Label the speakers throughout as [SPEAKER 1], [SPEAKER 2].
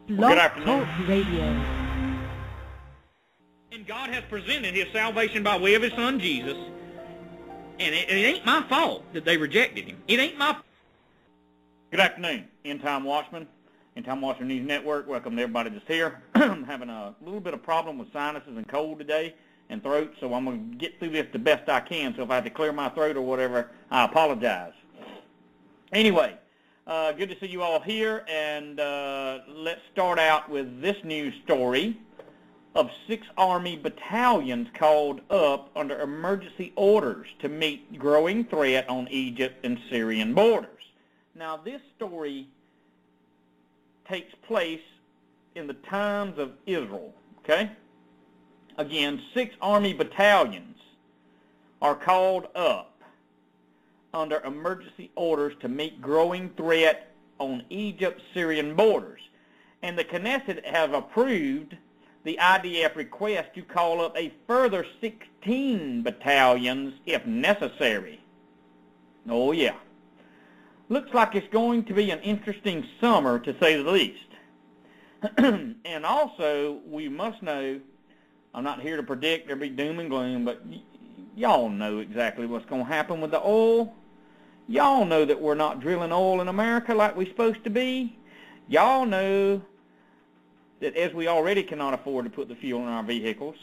[SPEAKER 1] BLOGTALK Radio.
[SPEAKER 2] And God has presented his salvation by way of his son Jesus. And it ain't my fault that they rejected him. It ain't my fault. Good afternoon, Endtime Watchman, Endtime Watchman News Network. Welcome to everybody that's here. I'm having a little bit of problem with sinuses and cold today and throat, so I'm going to get through this the best I can. So if I have to clear my throat or whatever, I apologize. Anyway, good to see you all here, and let's start out with this news story of 6 Army battalions called up under emergency orders to meet growing threat on Egypt and Syrian borders. Now, this story takes place in the times of Israel, okay? Again, 6 Army battalions are called up under emergency orders to meet growing threat on Egypt-Syrian borders. And the Knesset have approved the IDF request to call up a further 16 battalions if necessary. Oh, yeah. Looks like it's going to be an interesting summer, to say the least. And also, we must know, I'm not here to predict there'll be doom and gloom, but y'all know exactly what's going to happen with the oil. Y'all know that we're not drilling oil in America like we're supposed to be. Y'all know that as we already cannot afford to put the fuel in our vehicles,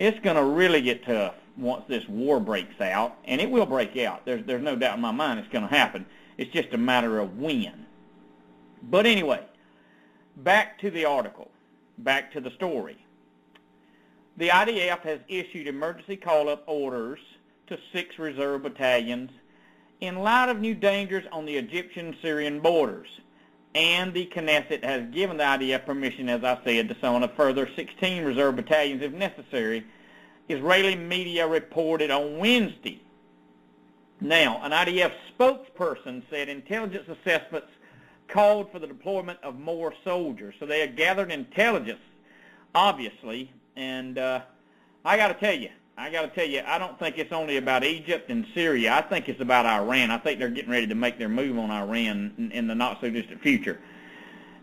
[SPEAKER 2] it's going to really get tough once this war breaks out, and it will break out. There's no doubt in my mind it's going to happen. It's just a matter of when. But anyway, back to the article, back to the story. The IDF has issued emergency call-up orders to 6 reserve battalions in light of new dangers on the Egyptian-Syrian borders. And the Knesset has given the IDF permission, as I said, to summon a further 16 reserve battalions if necessary, Israeli media reported on Wednesday. Now, an IDF spokesperson said intelligence assessments called for the deployment of more soldiers. So they have gathered intelligence, obviously, and I got to tell you, I don't think it's only about Egypt and Syria. I think it's about Iran. I think they're getting ready to make their move on Iran in the not-so-distant future.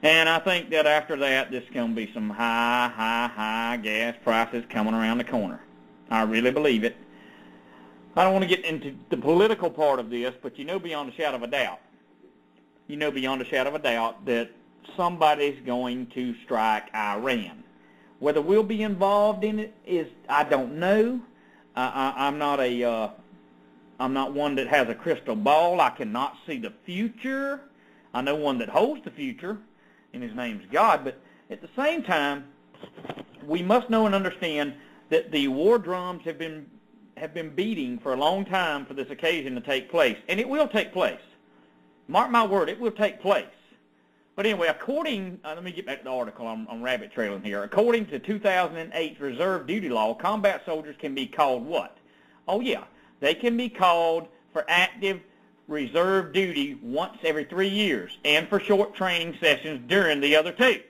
[SPEAKER 2] And I think that after that, there's going to be some high gas prices coming around the corner. I really believe it. I don't want to get into the political part of this, but you know beyond a shadow of a doubt, that somebody's going to strike Iran. Whether we'll be involved in it is, I don't know. I'm not one that has a crystal ball. I cannot see the future. I know one that holds the future, and his name's God. But at the same time, we must know and understand that the war drums have been beating for a long time for this occasion to take place, and it will take place. Mark my word, it will take place. But anyway, according, let me get back to the article. I'm rabbit trailing here. According to 2008's reserve duty law, combat soldiers can be called what? Oh yeah, they can be called for active reserve duty once every 3 years and for short training sessions during the other 2.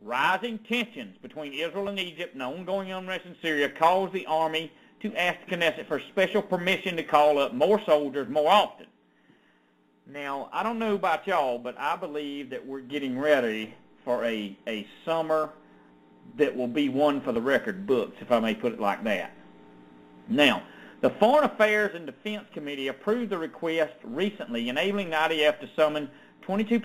[SPEAKER 2] Rising tensions between Israel and Egypt and ongoing unrest in Syria caused the Army to ask the Knesset for special permission to call up more soldiers more often. Now, I don't know about y'all, but I believe that we're getting ready for a summer that will be one for the record books, if I may put it like that. Now, the Foreign Affairs and Defense Committee approved the request recently, enabling the IDF to summon 22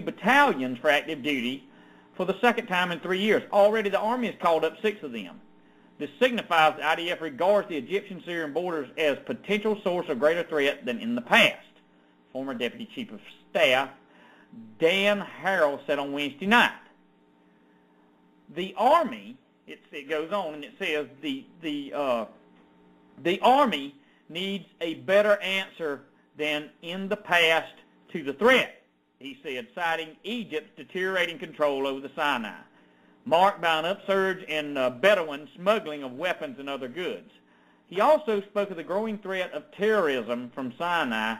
[SPEAKER 2] battalions for active duty for the second time in 3 years. Already the Army has called up 6 of them. This signifies the IDF regards the Egyptian-Syrian borders as potential source of greater threat than in the past. Former Deputy Chief of Staff Dan Harrell said on Wednesday night. The Army, it goes on and it says the Army needs a better answer than in the past to the threat, he said, citing Egypt's deteriorating control over the Sinai, marked by an upsurge in Bedouin smuggling of weapons and other goods. He also spoke of the growing threat of terrorism from Sinai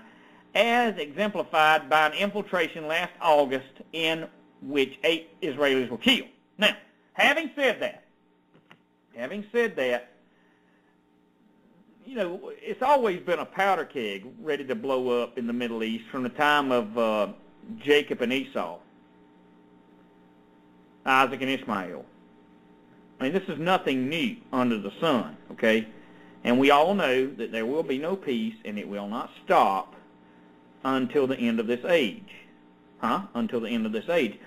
[SPEAKER 2] as exemplified by an infiltration last August in which 8 Israelis were killed. Now, having said that, you know, it's always been a powder keg ready to blow up in the Middle East from the time of Jacob and Esau, Isaac and Ishmael. I mean, this is nothing new under the sun, okay? And we all know that there will be no peace, and it will not stop until the end of this age. Until the end of this age.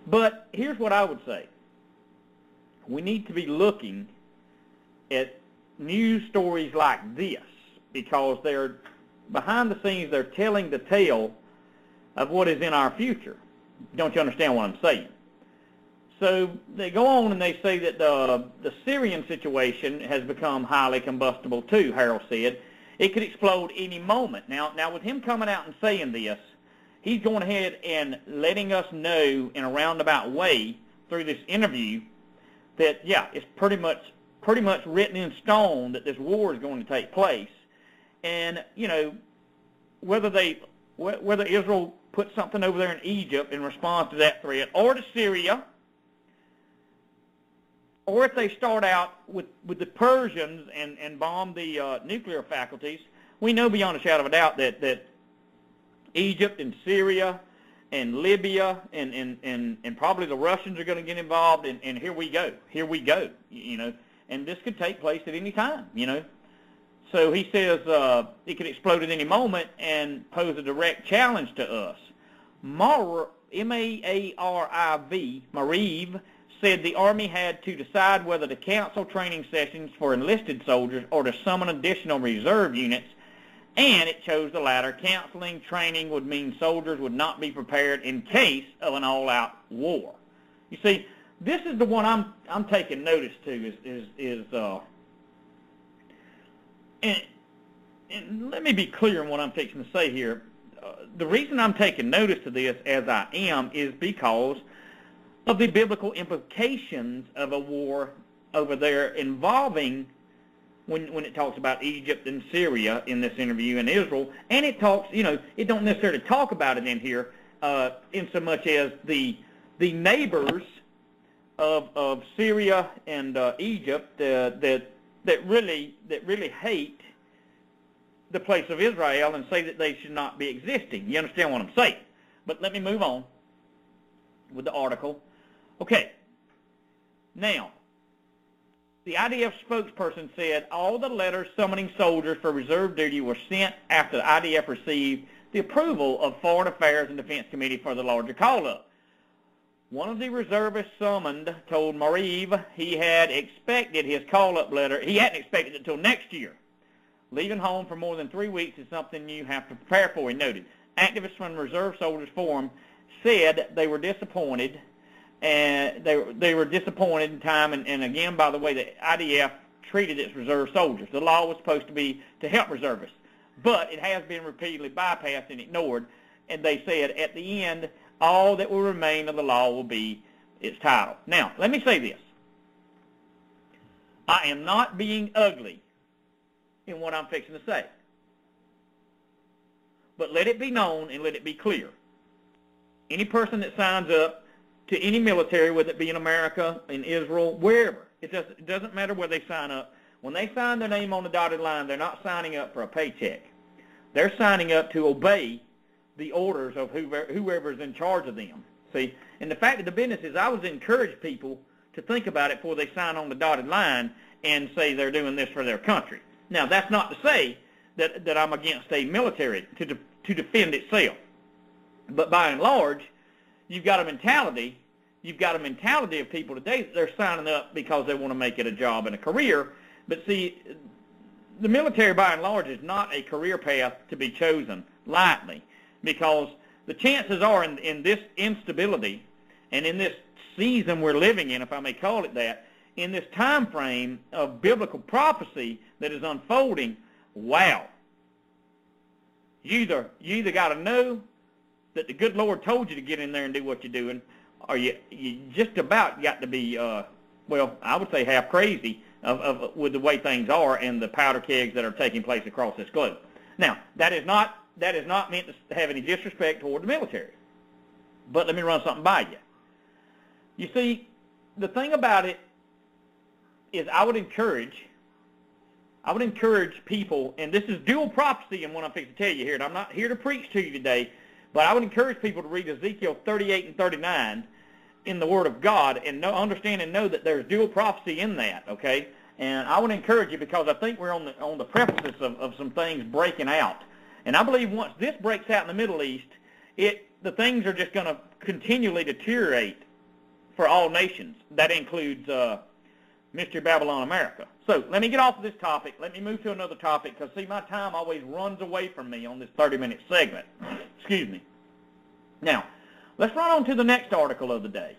[SPEAKER 2] But here's what I would say. We need to be looking at news stories like this, because they're behind the scenes, they're telling the tale of what is in our future. Don't you understand what I'm saying? So they go on and they say that the Syrian situation has become highly combustible too, Harold said. It could explode any moment. Now with him coming out and saying this, he's going ahead and letting us know in a roundabout way through this interview that, yeah, it's pretty much written in stone that this war is going to take place. And, you know, whether Israel puts something over there in Egypt in response to that threat, or to Syria, or if they start out with the Persians and bomb the nuclear faculties, we know beyond a shadow of a doubt that Egypt and Syria and Libya and probably the Russians are going to get involved, and here we go, you know, and this could take place at any time, you know. So he says it could explode at any moment and pose a direct challenge to us. Mariv said the Army had to decide whether to cancel training sessions for enlisted soldiers or to summon additional reserve units, and it chose the latter. Canceling training would mean soldiers would not be prepared in case of an all-out war. You see, this is the one I'm taking notice to and let me be clear in what I'm fixing to say here. The reason I'm taking notice to this as I am is because of the biblical implications of a war over there involving, when it talks about Egypt and Syria in this interview, and Israel, and it talks, you know, it don't necessarily talk about it in here in so much as the neighbors of Syria and Egypt that really hate the place of Israel and say that they should not be existing. You understand what I'm saying? But let me move on with the article. Okay. Now, the IDF spokesperson said all the letters summoning soldiers for reserve duty were sent after the IDF received the approval of Foreign Affairs and Defense Committee for the larger call-up. One of the reservists summoned told Mariv he had expected his call-up letter. He hadn't expected it until next year. Leaving home for more than 3 weeks is something you have to prepare for, he noted. Activists from the Reserve Soldiers Forum said they were disappointed, and they were disappointed in time, and again, by the way, the IDF treated its reserve soldiers. The law was supposed to be to help reservists, but it has been repeatedly bypassed and ignored, and they said at the end, all that will remain of the law will be its title. Now, let me say this. I am not being ugly in what I'm fixing to say. But let it be known and let it be clear. Any person that signs up to any military, whether it be in America, in Israel, wherever, it doesn't matter where they sign up. When they sign their name on the dotted line, they're not signing up for a paycheck. They're signing up to obey the orders of whoever's in charge of them. See, and the fact of the business is I would encourage people to think about it before they sign on the dotted line and say they're doing this for their country. Now, that's not to say that I'm against a military to defend itself. But by and large, you've got a mentality of people today that they're signing up because they want to make it a job and a career. But see, the military by and large is not a career path to be chosen lightly, because the chances are in this instability and in this season we're living in, if I may call it that, in this time frame of biblical prophecy that is unfolding, wow. You either got to know that the good Lord told you to get in there and do what you're doing, or you just about got to be, well, I would say half crazy with the way things are and the powder kegs that are taking place across this globe. Now, that is not meant to have any disrespect toward the military. But let me run something by you. You see, the thing about it is I would encourage people, and this is dual prophecy in what I'm fixing to tell you here, and I'm not here to preach to you today, But I would encourage people to read Ezekiel 38 and 39 in the Word of God and understand and know that there's dual prophecy in that, okay? And I would encourage you, because I think we're on the precipice of some things breaking out. And I believe once this breaks out in the Middle East, the things are just going to continually deteriorate for all nations. That includes Mystery Babylon America. So let me get off of this topic. Let me move to another topic, because, see, my time always runs away from me on this 30-minute segment. Excuse me. Now, let's run on to the next article of the day.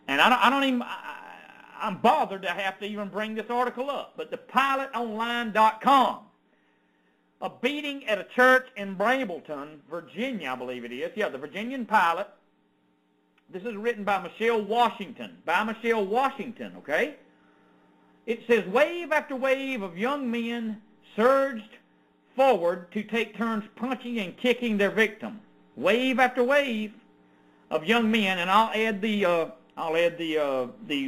[SPEAKER 2] And I'm bothered to have to even bring this article up, but the pilotonline.com. A beating at a church in Brambleton, Virginia, I believe it is. Yeah, the Virginian pilot. This is written by Michelle Washington. Okay? It says, wave after wave of young men surged forward to take turns punching and kicking their victim. Wave after wave of young men, and I'll add the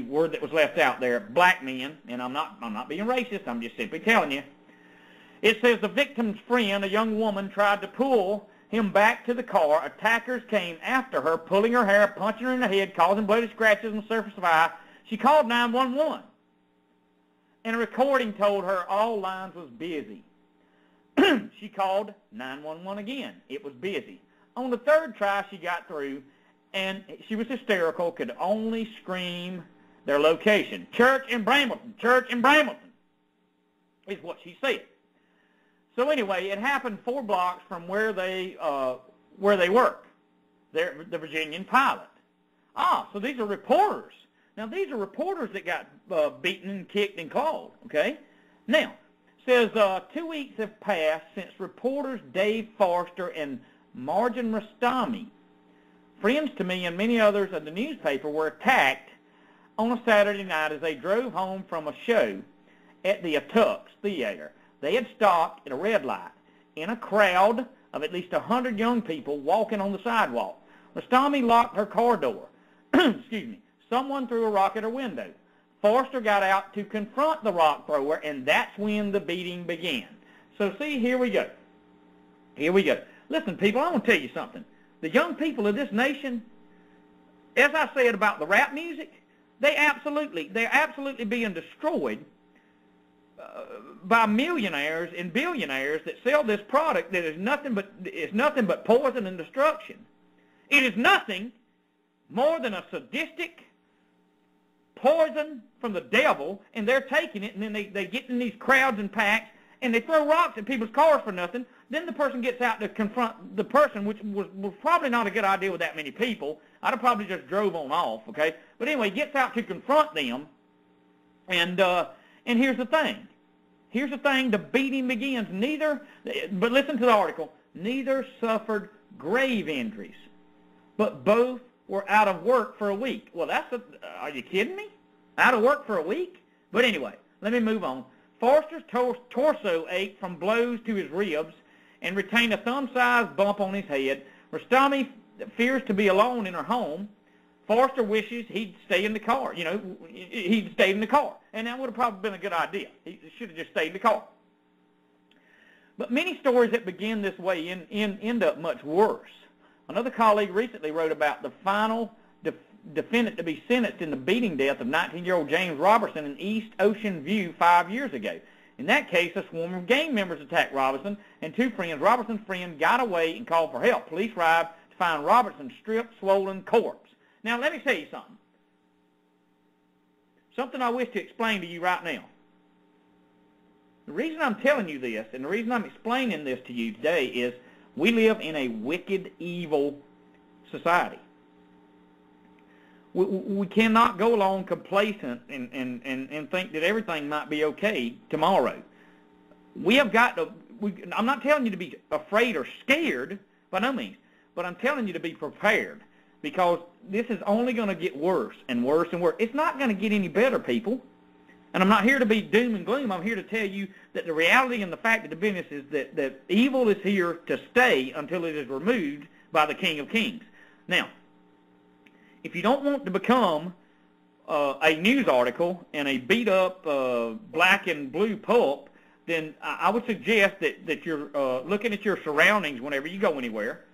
[SPEAKER 2] word that was left out there, black men, and I'm not being racist, I'm just simply telling you. It says the victim's friend, a young woman, tried to pull him back to the car. Attackers came after her, pulling her hair, punching her in the head, causing bloody scratches on the surface of her eye. She called 911. And a recording told her all lines was busy. She called 911 again. It was busy. On the third try, she got through, and she was hysterical, could only scream their location. Church in Brambleton is what she said. So anyway, it happened 4 blocks from where they work. They're the Virginian pilot. So these are reporters. Now, these are reporters that got beaten and kicked and clawed, okay? Now, it says 2 weeks have passed since reporters Dave Forster and Marjan Rostami, friends to me and many others at the newspaper, were attacked on a Saturday night as they drove home from a show at the Tux Theater. They had stopped at a red light in a crowd of at least 100 young people walking on the sidewalk. Rostami locked her car door. Excuse me. Someone threw a rock at her window. Forster got out to confront the rock thrower, and that's when the beating began. So see, here we go. Listen, people, I want to tell you something. The young people of this nation, as I said about the rap music, they're absolutely being destroyed by millionaires and billionaires that sell this product that is nothing but poison and destruction. It is nothing more than a sadistic poison from the devil, and they're taking it, and then they get in these crowds and packs, and they throw rocks at people's cars for nothing. Then the person gets out to confront the person, which was probably not a good idea with that many people. I'd have probably just drove on off, okay? But anyway, he gets out to confront them, and here's the thing. The beating begins. But listen to the article, neither suffered grave injuries, but both were out of work for a week. Well, are you kidding me? Out of work for a week? But anyway, let me move on. Forster's torso ached from blows to his ribs and retained a thumb-sized bump on his head. Rostami fears to be alone in her home. Forster wishes he'd stay in the car. He'd stayed in the car. And that would have probably been a good idea. He should have just stayed in the car. But many stories that begin this way end up much worse. Another colleague recently wrote about the final defendant to be sentenced in the beating death of 19-year-old James Robertson in East Ocean View 5 years ago. In that case, a swarm of gang members attacked Robertson and 2 friends. Robertson's friend got away and called for help. Police arrived to find Robertson's stripped, swollen corpse. Now, let me tell you something. Something I wish to explain to you right now. The reason I'm telling you this, and the reason I'm explaining this to you today, is we live in a wicked, evil society. We cannot go along complacent and think that everything might be okay tomorrow. We have got to, I'm not telling you to be afraid or scared, by no means, but I'm telling you to be prepared, because this is only going to get worse and worse and worse. It's not going to get any better, people. And I'm not here to be doom and gloom. I'm here to tell you that the reality and the fact of the business is that evil is here to stay until it is removed by the King of Kings. Now, if you don't want to become a news article and a beat-up black and blue pulp, then I would suggest that you're looking at your surroundings whenever you go anywhere.